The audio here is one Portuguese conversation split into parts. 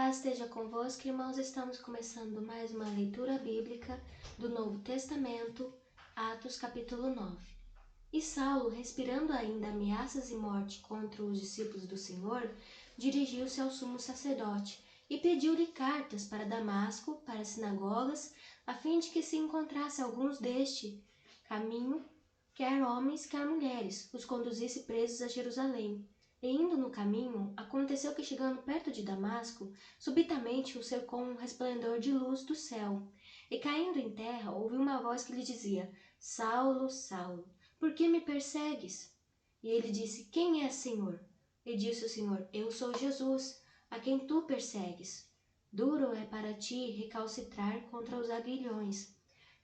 paz esteja convosco, irmãos. Estamos começando mais uma leitura bíblica do Novo Testamento, Atos capítulo 9. E Saulo, respirando ainda ameaças e morte contra os discípulos do Senhor, dirigiu-se ao sumo sacerdote e pediu-lhe cartas para Damasco, para as sinagogas, a fim de que se encontrasse alguns deste caminho, quer homens, quer mulheres, os conduzisse presos a Jerusalém. E indo no caminho, aconteceu que, chegando perto de Damasco, subitamente o cercou um resplendor de luz do céu. E caindo em terra, ouviu uma voz que lhe dizia: Saulo, Saulo, por que me persegues? E ele disse: Quem és, Senhor? E disse o Senhor: Eu sou Jesus, a quem tu persegues. Duro é para ti recalcitrar contra os aguilhões.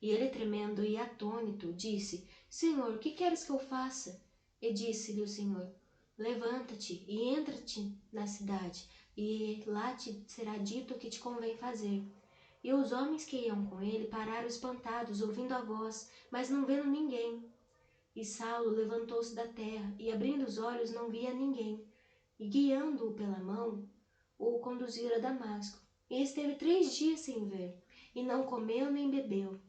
E ele, tremendo e atônito, disse: Senhor, o que queres que eu faça? E disse-lhe o Senhor: Levanta-te e entra-te na cidade, e lá te será dito o que te convém fazer. E os homens que iam com ele pararam espantados, ouvindo a voz, mas não vendo ninguém. E Saulo levantou-se da terra, e abrindo os olhos não via ninguém. E guiando-o pela mão, o conduziram a Damasco. E esteve 3 dias sem ver, e não comeu nem bebeu.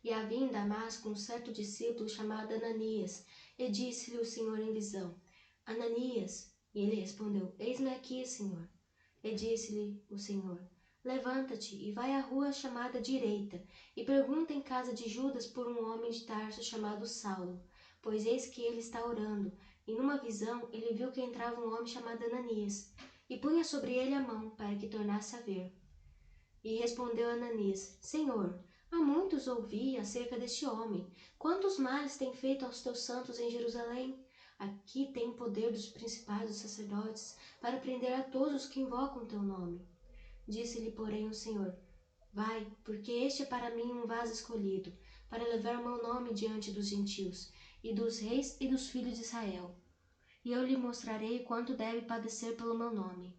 E havia em Damasco um certo discípulo chamado Ananias, e disse-lhe o Senhor em visão: Ananias. E ele respondeu: Eis-me aqui, Senhor. E disse-lhe o Senhor: Levanta-te e vai à rua chamada Direita, e pergunta em casa de Judas por um homem de Tarso chamado Saulo, pois eis que ele está orando. E numa visão ele viu que entrava um homem chamado Ananias, e punha sobre ele a mão, para que tornasse a ver. E respondeu Ananias: Senhor, há muitos ouvi acerca deste homem. Quantos males tem feito aos teus santos em Jerusalém? Aqui tem o poder dos principais dos sacerdotes para prender a todos os que invocam teu nome. Disse-lhe, porém, o Senhor: Vai, porque este é para mim um vaso escolhido, para levar o meu nome diante dos gentios, e dos reis e dos filhos de Israel. E eu lhe mostrarei quanto deve padecer pelo meu nome.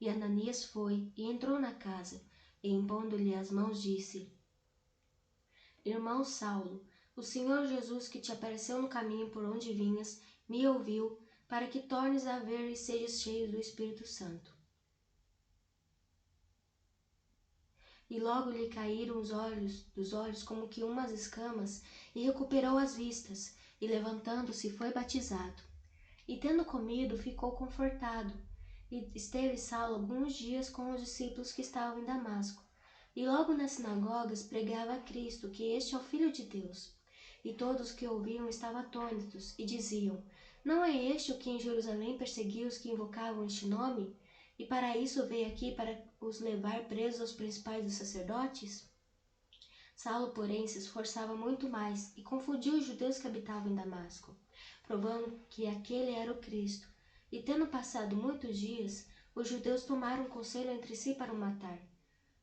E Ananias foi e entrou na casa, e impondo-lhe as mãos, disse: Irmão Saulo, o Senhor Jesus, que te apareceu no caminho por onde vinhas, me ouviu, para que tornes a ver e sejas cheio do Espírito Santo. E logo lhe caíram os olhos dos olhos como que umas escamas, e recuperou as vistas, e levantando-se foi batizado. E tendo comido, ficou confortado. E esteve Saulo alguns dias com os discípulos que estavam em Damasco. E logo nas sinagogas pregava a Cristo, que este é o Filho de Deus. E todos que ouviam estavam atônitos, e diziam: Não é este o que em Jerusalém perseguia os que invocavam este nome? E para isso veio aqui, para os levar presos aos principais dos sacerdotes? Saulo, porém, se esforçava muito mais, e confundia os judeus que habitavam em Damasco, provando que aquele era o Cristo. E tendo passado muitos dias, os judeus tomaram conselho entre si para o matar.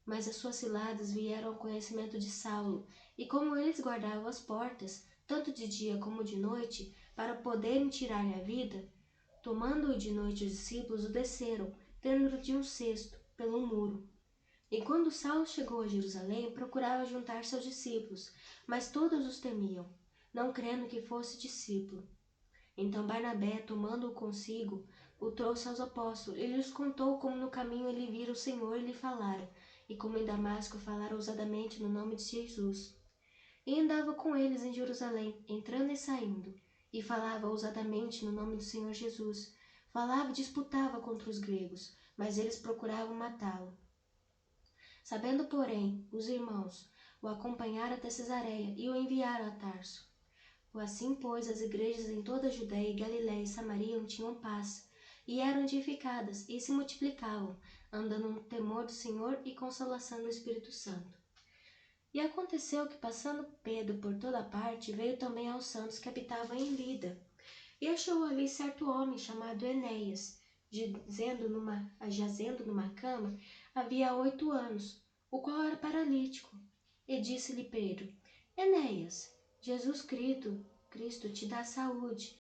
Mas as suas ciladas vieram ao conhecimento de Saulo, e como eles guardavam as portas, tanto de dia como de noite, para poderem tirar-lhe a vida, tomando-o de noite os discípulos o desceram, tendo-o de um cesto, pelo muro. E quando Saulo chegou a Jerusalém, procurava juntar-se aos discípulos, mas todos os temiam, não crendo que fosse discípulo. Então Barnabé, tomando-o consigo, o trouxe aos apóstolos, e lhes contou como no caminho ele vira o Senhor e lhe falara, e como em Damasco falara ousadamente no nome de Jesus. E andava com eles em Jerusalém, entrando e saindo, e falava ousadamente no nome do Senhor Jesus. Falava e disputava contra os gregos, mas eles procuravam matá-lo. Sabendo, porém, os irmãos, o acompanharam até Cesareia e o enviaram a Tarso. Assim, pois, as igrejas em toda a Judéia, Galiléia e Samaria tinham paz, e eram edificadas, e se multiplicavam, andando no temor do Senhor e consolação do Espírito Santo. E aconteceu que, passando Pedro por toda parte, veio também aos santos que habitavam em Lida. E achou ali certo homem chamado Enéas, jazendo numa cama, havia 8 anos, o qual era paralítico. E disse-lhe Pedro: Enéas, Jesus Cristo te dá saúde.